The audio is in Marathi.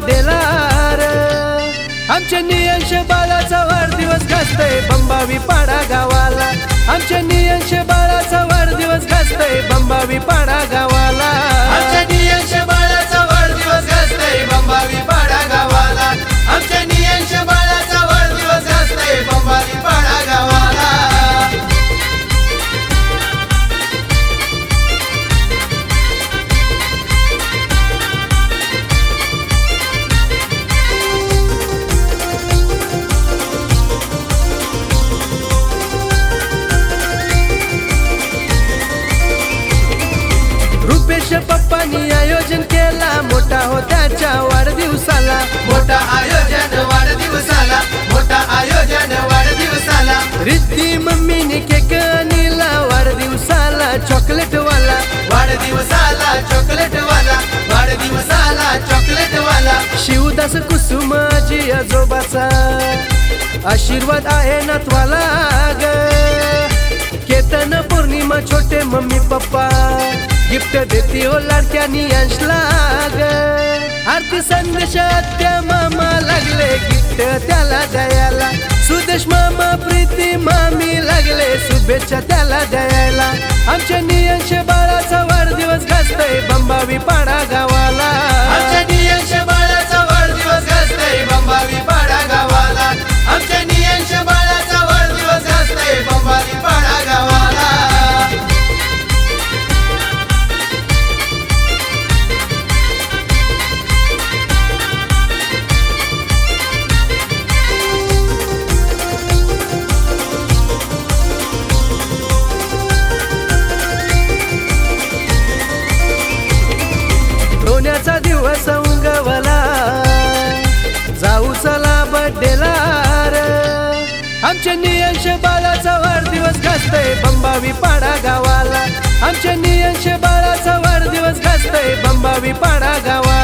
बर्थडेला आमच्या नियंश बाळाचा वाढदिवस गाजतय बंबावी पाडा गावाला। आमच्या नियंश बाळाचा वाढदिवस गाजतय बंबावी पाडा गावाला। आमच्या नियंश बाळाचा वाढदिवस गाजतय बंबावी पाडा गावाला। आमच्या नियंश बाळाचा वाढदिवस गाजतय बंबावी पाडा गावाला। रुपेश पप्पानी आयोजन केला मोठा हो त्याच्या वाढदिवसाला। मोठा आयोजन वाढदिवसाला, मोठा आयोजन वाढदिवसाला। रिद्धी मम्मीने केक आणला वाढदिवसाला चॉकलेट वाला। वाढदिवसाला चॉकलेट वाला, वाढदिवसाला चॉकलेट वाला। शिवदास कुसुम आजी आजोबाचा आशीर्वाद आहे नातवाला ग। केतन पौर्णिमा छोटे मम्मी पप्पा गिफ्ट देती हो लाडक्या नियंशला ग। आरती संदेश त्या मामा लागले गिफ्ट त्याला द्यायला। सुदेश मामा प्रीती मामी लागले शुभेच्छा त्याला द्यायला। आमच्या नियंश बाळाचा वाढदिवस गाजतय बंबावी पाडा गावाला। आमच्या नियंश बाळाचा वाढदिवस गाजतय बंबावी पाडा गावाला। आमच्या नियंश बाळाचा वाढदिवस गाजतय बंबावी पाडा गावाला। रोण्याचा दिवस उंगवला जाऊ चला बर्थडेला आमच्या नियंश बाळाचा वाढदिवस गाजतय बंबावी पाडा गावाला। आमच्या नियंश बाळाचा वाढदिवस गाजतय बंबावी पाडा गावाला।